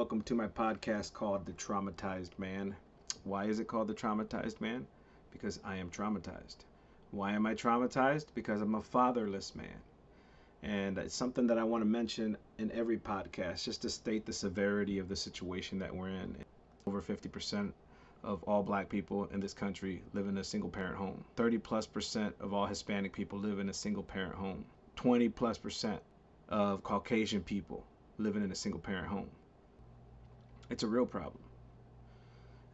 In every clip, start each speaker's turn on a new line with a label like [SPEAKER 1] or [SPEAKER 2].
[SPEAKER 1] Welcome to my podcast called The Traumatized Man. Why is it called The Traumatized Man? Because I am traumatized. Why am I traumatized? Because I'm a fatherless man. And it's something that I want to mention in every podcast just to state the severity of the situation that we're in. Over 50% of all black people in this country live in a single parent home. 30+% of all Hispanic people live in a single parent home. 20+% of Caucasian people living in a single parent home. It's a real problem.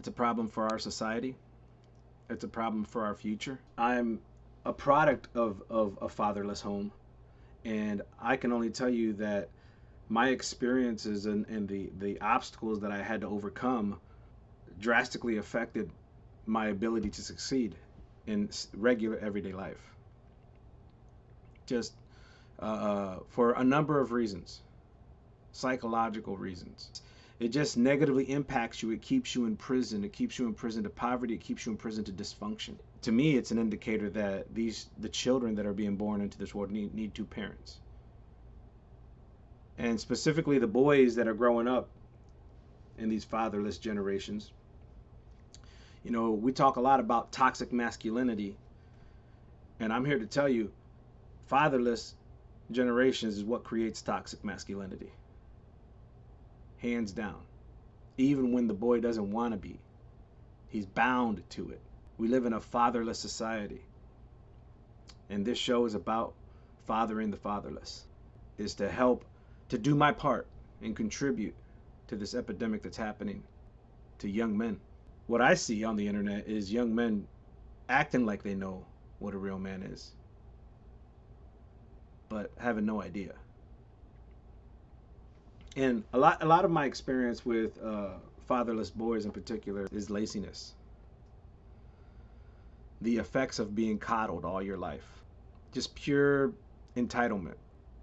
[SPEAKER 1] It's a problem for our society. It's a problem for our future. I'm a product of a fatherless home, and I can only tell you that my experiences and the obstacles that I had to overcome drastically affected my ability to succeed in regular everyday life. Just for a number of reasons, psychological reasons. It just negatively impacts you. It keeps you in prison. It keeps you in prison to poverty. It keeps you in prison to dysfunction. To me, it's an indicator that the children that are being born into this world need two parents. And specifically the boys that are growing up in these fatherless generations. You know, we talk a lot about toxic masculinity, and I'm here to tell you, fatherless generations is what creates toxic masculinity. Hands down. Even when the boy doesn't want to be, he's bound to it. We live in a fatherless society, and this show is about fathering the fatherless. Is to help to do my part and contribute to this epidemic that's happening to young men. What I see on the internet is young men acting like they know what a real man is, but having no idea. And a lot of my experience with fatherless boys in particular is laziness. The effects of being coddled all your life. Just pure entitlement.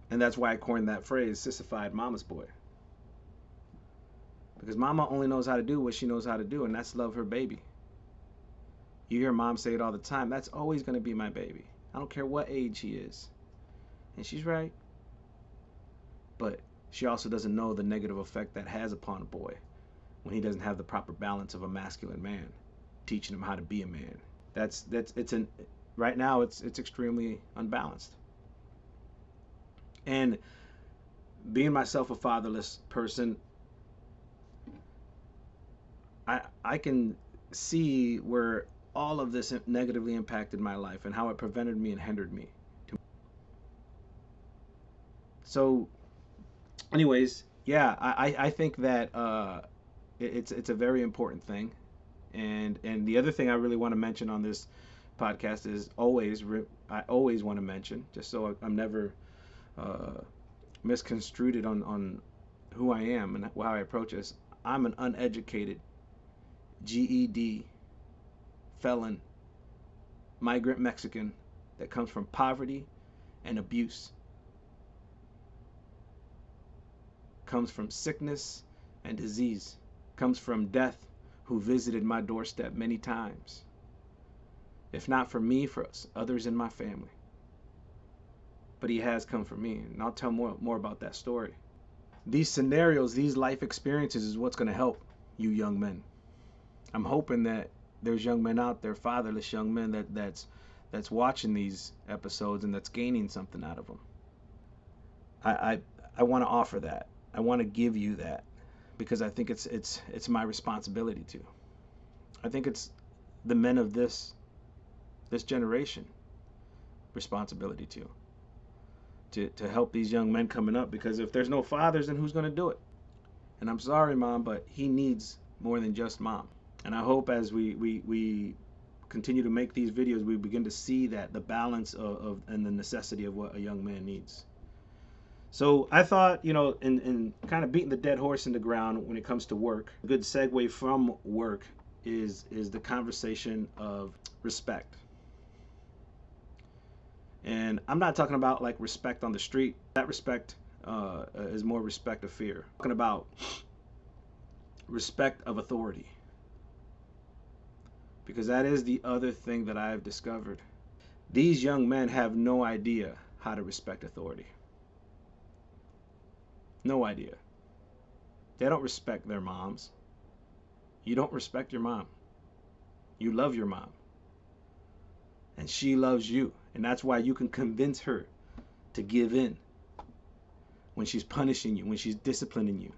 [SPEAKER 1] And that's why I coined that phrase, sissified mama's boy. Because mama only knows how to do what she knows how to do, and that's love her baby. You hear mom say it all the time, that's always going to be my baby. I don't care what age he is. And she's right. But she also doesn't know the negative effect that has upon a boy when he doesn't have the proper balance of a masculine man, teaching him how to be a man. Right now it's extremely unbalanced. And being myself a fatherless person, I can see where all of this negatively impacted my life and how it prevented me and hindered me. So anyways, yeah, I think that it's a very important thing, and the other thing I really want to mention on this podcast is I always want to mention, just so I'm never misconstrued on who I am and how I approach this. I'm an uneducated GED felon, migrant Mexican that comes from poverty and abuse. Comes from sickness and disease, comes from death, who visited my doorstep many times. If not for me, for others in my family. But he has come for me, and I'll tell more about that story. These scenarios, these life experiences is what's going to help you young men. I'm hoping that there's young men out there, fatherless young men, that's watching these episodes and that's gaining something out of them. I want to offer that. I want to give you that because I think it's my responsibility to. I think it's the men of this generation responsibility to help these young men coming up, because if there's no fathers, then who's going to do it? And I'm sorry, mom, but he needs more than just mom. And I hope as we continue to make these videos, we begin to see that the balance of and the necessity of what a young man needs. So I thought, in kind of beating the dead horse in the ground when it comes to work, a good segue from work is the conversation of respect. And I'm not talking about like respect on the street. That respect is more respect of fear. I'm talking about respect of authority. Because that is the other thing that I've discovered. These young men have no idea how to respect authority. No idea. They don't respect their moms. You don't respect your mom. You love your mom. And she loves you. And that's why you can convince her to give in when she's punishing you, when she's disciplining you.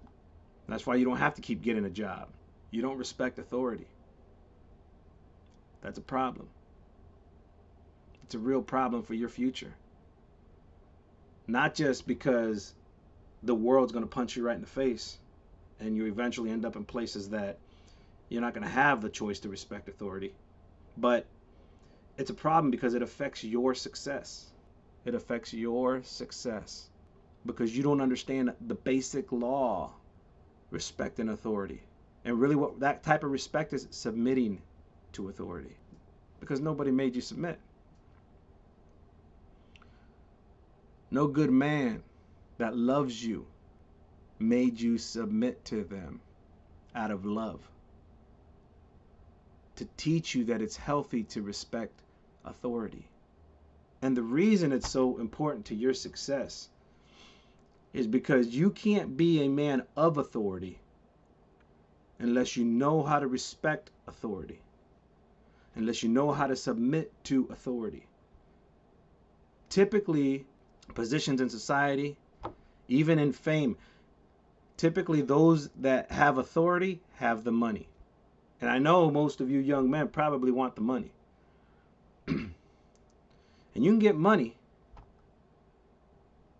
[SPEAKER 1] That's why you don't have to keep getting a job. You don't respect authority. That's a problem. It's a real problem for your future. Not just because the world's going to punch you right in the face and you eventually end up in places that you're not going to have the choice to respect authority, but it's a problem because it affects your success. It affects your success because you don't understand the basic law, respecting authority. And really what that type of respect is, submitting to authority, because nobody made you submit. No good man that loves you made you submit to them out of love, to teach you that it's healthy to respect authority. And the reason it's so important to your success is because you can't be a man of authority unless you know how to respect authority, unless you know how to submit to authority. Typically, positions in society, even in fame, typically those that have authority have the money. And I know most of you young men probably want the money. And you can get money,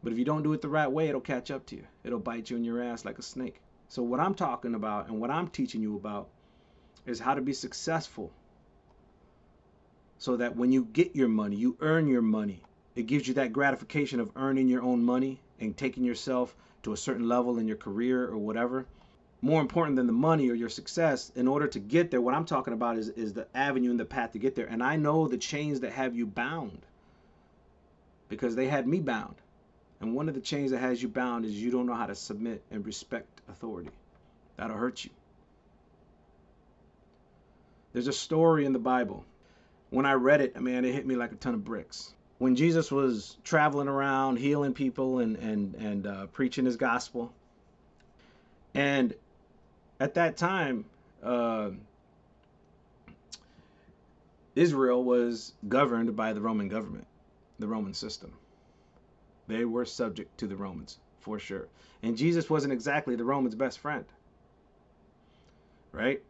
[SPEAKER 1] but if you don't do it the right way, it'll catch up to you. It'll bite you in your ass like a snake. So what I'm talking about and what I'm teaching you about is how to be successful so that when you get your money, you earn your money. It gives you that gratification of earning your own money and taking yourself to a certain level in your career or whatever. More important than the money or your success, in order to get there, what I'm talking about is the avenue and the path to get there. And I know the chains that have you bound, because they had me bound. And one of the chains that has you bound is you don't know how to submit and respect authority. That'll hurt you. There's a story in the Bible. When I read it, man, it hit me like a ton of bricks. When Jesus was traveling around healing people and preaching his gospel, and at that time, Israel was governed by the Roman government, the Roman system. They were subject to the Romans, for sure. And Jesus wasn't exactly the Romans' best friend, right?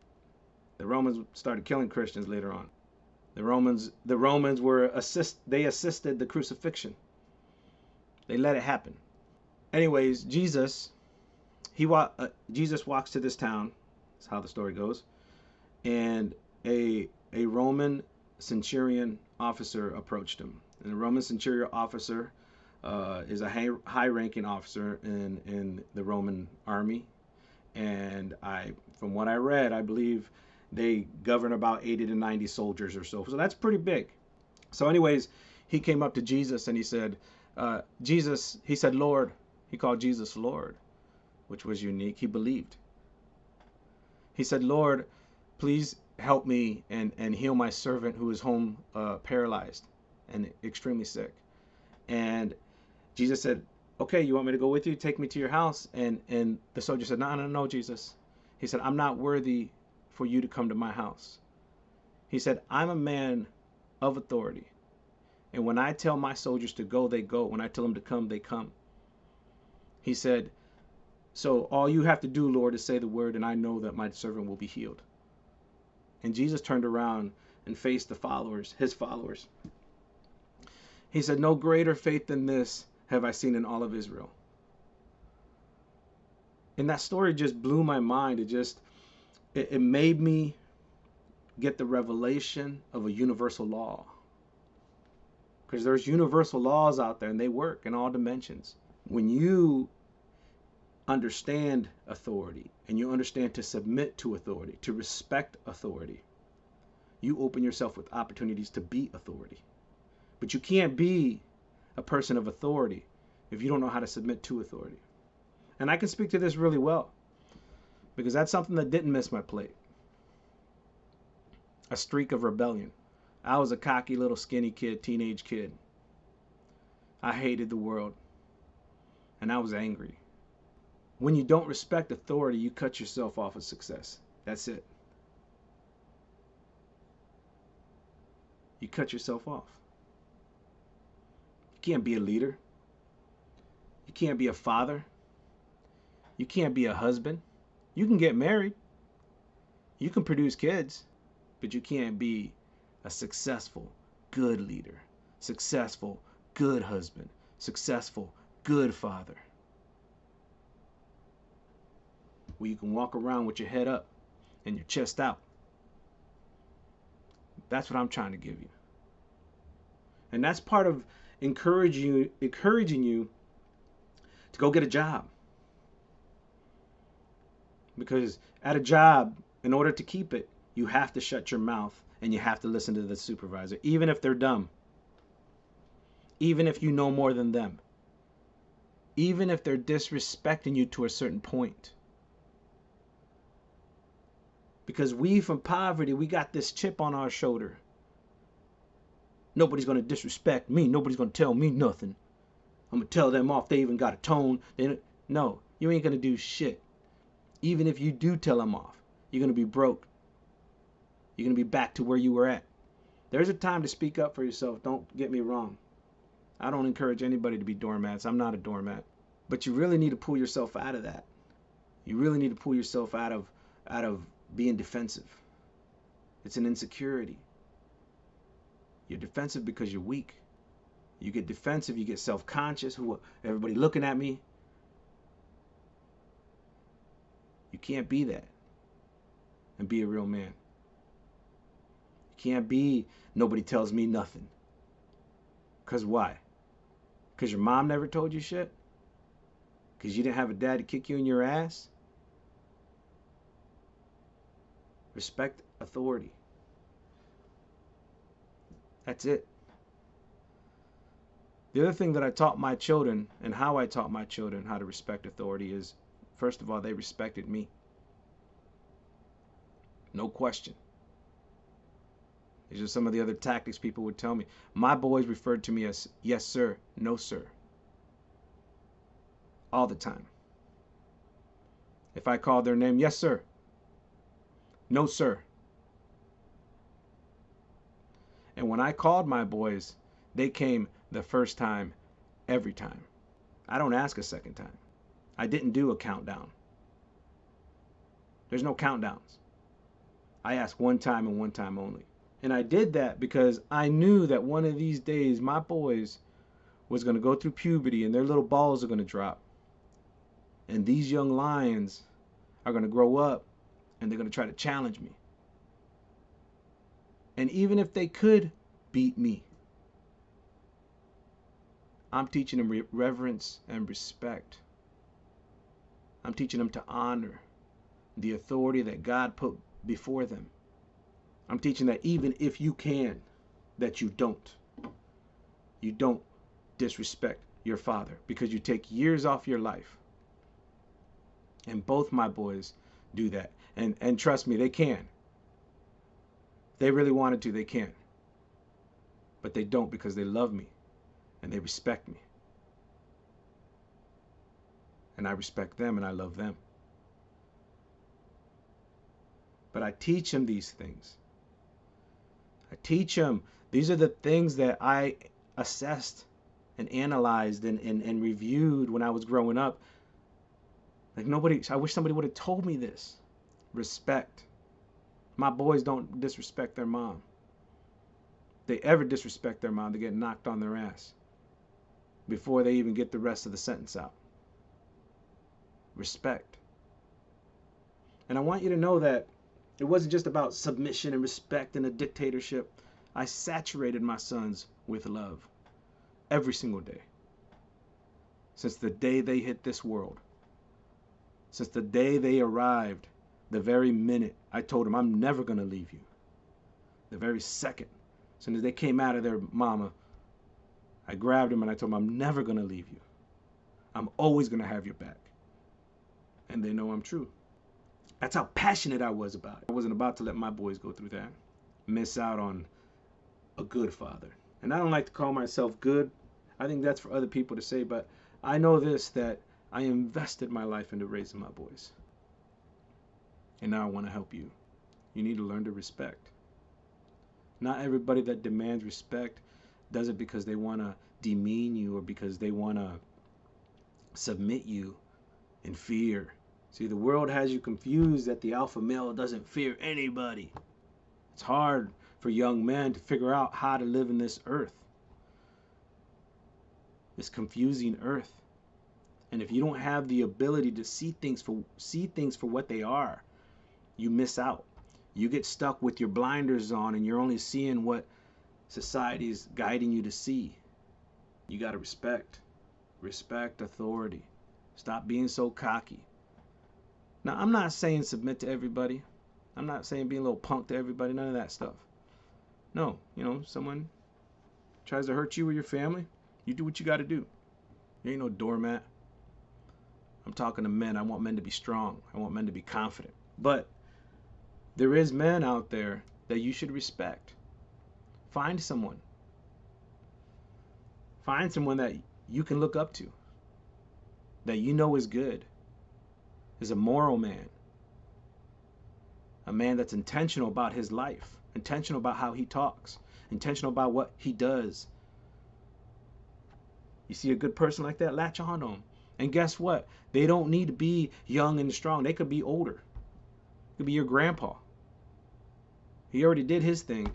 [SPEAKER 1] The Romans started killing Christians later on. The Romans they assisted the crucifixion. They let it happen. Anyways, Jesus walks to this town. That's how the story goes. And a Roman centurion officer approached him. And the Roman centurion officer is a high-ranking officer in the Roman army. And from what I read, I believe they govern about 80 to 90 soldiers or so. So that's pretty big. So anyways, he came up to Jesus and he said, he said, Lord. He called Jesus Lord, which was unique. He believed. He said, Lord, please help me and heal my servant who is home paralyzed and extremely sick. And Jesus said, okay, you want me to go with you? Take me to your house. And the soldier said, no, Jesus. He said, I'm not worthy for you to come to my house. He said, I'm a man of authority. And when I tell my soldiers to go, they go. When I tell them to come, they come. He said, so all you have to do, Lord, is say the word, and I know that my servant will be healed. And Jesus turned around and faced his followers. He said, no greater faith than this have I seen in all of Israel. And that story just blew my mind. It made me get the revelation of a universal law. Because there's universal laws out there and they work in all dimensions. When you understand authority and you understand to submit to authority, to respect authority, you open yourself with opportunities to be authority. But you can't be a person of authority if you don't know how to submit to authority. And I can speak to this really well because that's something that didn't miss my plate. A streak of rebellion. I was a cocky little skinny kid, teenage kid. I hated the world and I was angry. When you don't respect authority, you cut yourself off of success. That's it. You cut yourself off. You can't be a leader. You can't be a father. You can't be a husband. You can get married. You can produce kids, but you can't be a successful, good leader, successful, good husband, successful, good father. Where you can walk around with your head up and your chest out. That's what I'm trying to give you. And that's part of encouraging you to go get a job. Because at a job, in order to keep it, you have to shut your mouth and you have to listen to the supervisor, even if they're dumb. Even if you know more than them. Even if they're disrespecting you to a certain point. Because we from poverty, we got this chip on our shoulder. Nobody's going to disrespect me. Nobody's going to tell me nothing. I'm going to tell them off. They even got a tone. No, you ain't going to do shit. Even if you do tell them off, you're going to be broke. You're going to be back to where you were at. There's a time to speak up for yourself. Don't get me wrong. I don't encourage anybody to be doormats. I'm not a doormat. But you really need to pull yourself out of that. You really need to pull yourself out of being defensive. It's an insecurity. You're defensive because you're weak. You get defensive, you get self-conscious. Everybody looking at me. You can't be that and be a real man. You can't be nobody tells me nothing. Because why? Because your mom never told you shit? Because you didn't have a dad to kick you in your ass? Respect authority. That's it. The other thing that I taught my children and how I taught my children how to respect authority is, first of all, they respected me. No question. These are some of the other tactics people would tell me. My boys referred to me as yes, sir, no, sir. All the time. If I called their name, yes, sir. No, sir. And when I called my boys, they came the first time, every time. I don't ask a second time. I didn't do a countdown. There's no countdowns. I asked one time and one time only. And I did that because I knew that one of these days my boys was going to go through puberty and their little balls are going to drop. And these young lions are going to grow up and they're going to try to challenge me. And even if they could beat me, I'm teaching them reverence and respect. I'm teaching them to honor the authority that God put before them. I'm teaching that even if you can, that you don't disrespect your father, because you take years off your life. And both my boys do that. And trust me, they can. If they really wanted to, they can. But they don't, because they love me and they respect me. And I respect them and I love them. But I teach them these things. I teach them, these are the things that I assessed and analyzed and reviewed when I was growing up. Like I wish somebody would have told me this. Respect. My boys don't disrespect their mom. If they ever disrespect their mom, they get knocked on their ass before they even get the rest of the sentence out. Respect. And I want you to know that it wasn't just about submission and respect and a dictatorship. I saturated my sons with love every single day. Since the day they hit this world. Since the day they arrived, the very minute I told them, I'm never going to leave you. The very second. As soon as they came out of their mama, I grabbed them and I told them, I'm never going to leave you. I'm always going to have your back. And they know I'm true. That's how passionate I was about it. I wasn't about to let my boys go through that. Miss out on a good father. And I don't like to call myself good. I think that's for other people to say. But I know this, that I invested my life into raising my boys. And now I want to help you. You need to learn to respect. Not everybody that demands respect does it because they want to demean you or because they want to submit you in fear. See, the world has you confused that the alpha male doesn't fear anybody. It's hard for young men to figure out how to live in this earth, this confusing earth. And if you don't have the ability to see things for what they are, you miss out. You get stuck with your blinders on and you're only seeing what society's guiding you to see. You got to respect authority. Stop being so cocky. Now, I'm not saying submit to everybody. I'm not saying be a little punk to everybody, none of that stuff. No, someone tries to hurt you or your family, you do what you got to do. You ain't no doormat. I'm talking to men. I want men to be strong. I want men to be confident. But there is men out there that you should respect. Find someone. Find someone that you can look up to, that you know is good, is a moral man, a man that's intentional about his life, intentional about how he talks, intentional about what he does. You see a good person like that, latch on to him. And guess what? They don't need to be young and strong. They could be older. It could be your grandpa. He already did his thing. It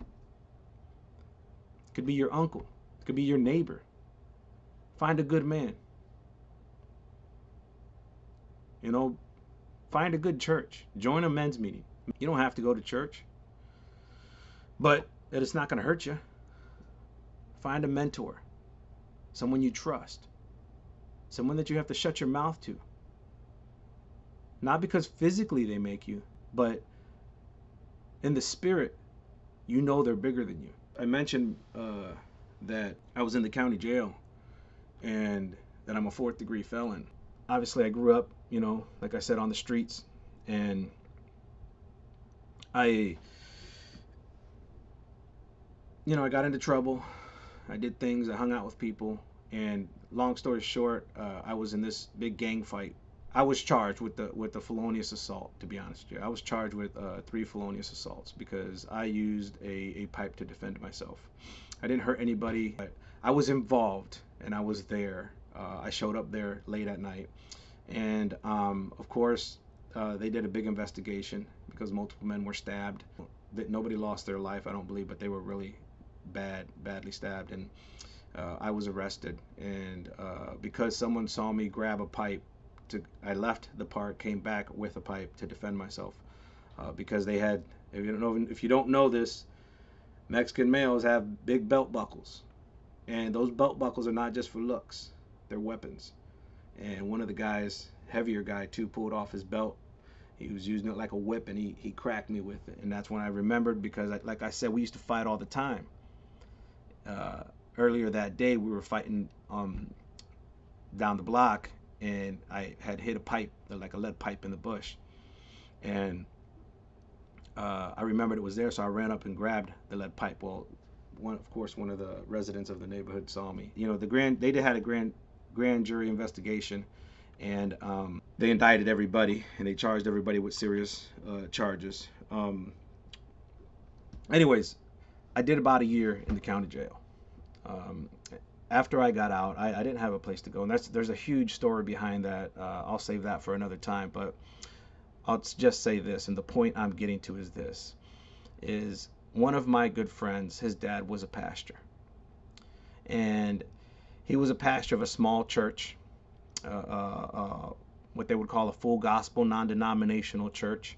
[SPEAKER 1] could be your uncle. It could be your neighbor. Find a good man. Find a good church. Join a men's meeting. You don't have to go to church, but it's not going to hurt you. Find a mentor, someone you trust, someone that you have to shut your mouth to. Not because physically they make you, but in the spirit, they're bigger than you. I mentioned that I was in the county jail and that I'm a 4th degree felon. Obviously, I grew up, like I said, on the streets, and I got into trouble. I did things. I hung out with people, and long story short, I was in this big gang fight. I was charged with the felonious assault. To be honest with you, I was charged with 3 felonious assaults because I used a pipe to defend myself. I didn't hurt anybody, but I was involved and I was there. I showed up there late at night, and of course, they did a big investigation because multiple men were stabbed. Nobody lost their life, I don't believe, but they were really badly stabbed, and I was arrested. And because someone saw me grab a pipe, I left the park, came back with a pipe to defend myself, because they had. If you don't know this, Mexican males have big belt buckles, and those belt buckles are not just for looks; they're weapons. And one of the guys, heavier guy too, pulled off his belt. He was using it like a whip, and he cracked me with it. And that's when I remembered, because like I said, we used to fight all the time. Earlier that day, we were fighting down the block, and I had hit a pipe, like a lead pipe, in the bush. And I remembered it was there, so I ran up and grabbed the lead pipe. Well, one of the residents of the neighborhood saw me. They had a grand jury investigation, and they indicted everybody, and they charged everybody with serious charges. Anyways, I did about a year in the county jail. After I got out, I didn't have a place to go, and there's a huge story behind that. I'll save that for another time, but I'll just say this, and the point I'm getting to is this: is one of my good friends, his dad was a pastor, and he was a pastor of a small church, what they would call a full gospel, non-denominational church,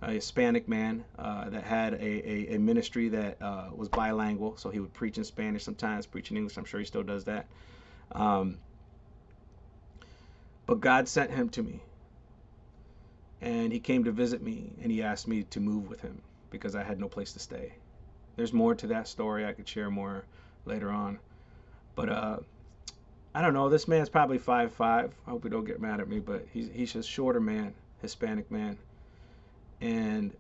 [SPEAKER 1] a Hispanic man that had a ministry that was bilingual, so he would preach in Spanish sometimes, preach in English. I'm sure he still does that. But God sent him to me, and he came to visit me, and he asked me to move with him because I had no place to stay. There's more to that story. I could share more later on, but I don't know. This man's probably 5'5". I hope he don't get mad at me, but he's a shorter man, Hispanic man, and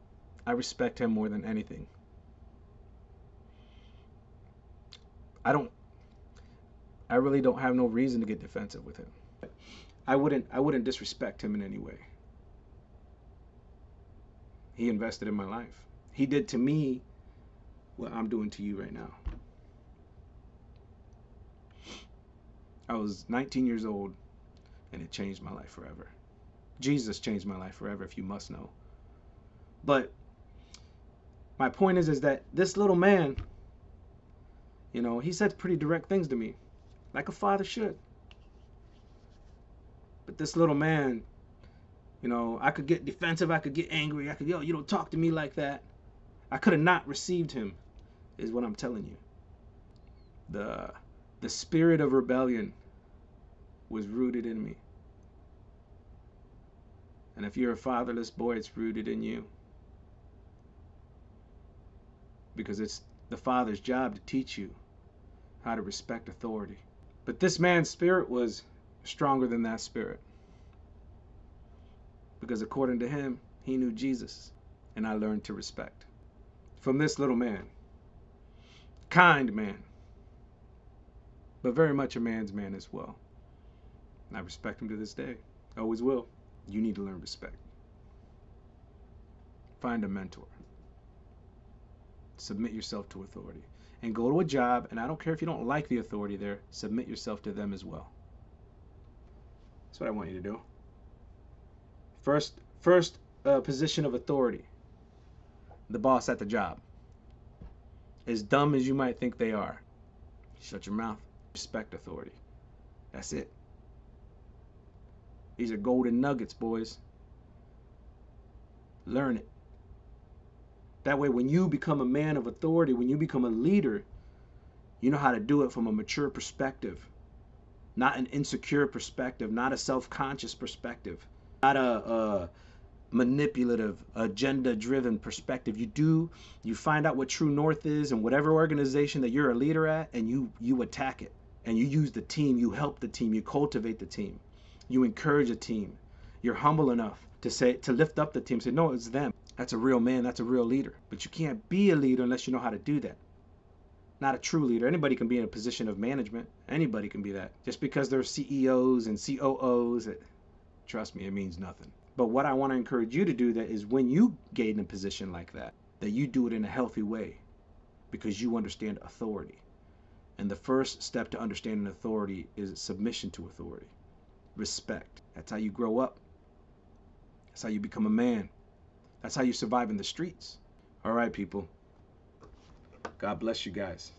[SPEAKER 1] I respect him more than anything. I really don't have no reason to get defensive with him. I wouldn't disrespect him in any way. He invested in my life. He did to me what I'm doing to you right now. I was 19 years old, and it changed my life forever. Jesus changed my life forever, if you must know. But my point is that this little man, he said pretty direct things to me, like a father should. But this little man, I could get defensive, I could get angry, I could, you don't talk to me like that. I could have not received him, is what I'm telling you. The spirit of rebellion was rooted in me. And if you're a fatherless boy, it's rooted in you. Because it's the father's job to teach you how to respect authority. But this man's spirit was stronger than that spirit. Because according to him, he knew Jesus. And I learned to respect. From this little man. Kind man. But very much a man's man as well. And I respect him to this day. Always will. You need to learn respect. Find a mentor. Submit yourself to authority. And go to a job, and I don't care if you don't like the authority there, submit yourself to them as well. That's what I want you to do. First position of authority. The boss at the job. As dumb as you might think they are, shut your mouth. Respect authority. That's it. These are golden nuggets, boys. Learn it. That way, when you become a man of authority, when you become a leader, you know how to do it from a mature perspective, not an insecure perspective, not a self-conscious perspective, not a manipulative, agenda-driven perspective. You find out what true north is in whatever organization that you're a leader at, and you attack it. And you use the team, you help the team, you cultivate the team, you encourage a team. You're humble enough to lift up the team, say, no, it's them. That's a real man, that's a real leader. But you can't be a leader unless you know how to do that. Not a true leader. Anybody can be in a position of management. Anybody can be that. Just because they're CEOs and COOs, trust me, it means nothing. But what I want to encourage you to do that is when you get in a position like that you do it in a healthy way because you understand authority. And the first step to understanding authority is submission to authority. Respect. That's how you grow up. That's how you become a man. That's how you survive in the streets. All right, people. God bless you guys.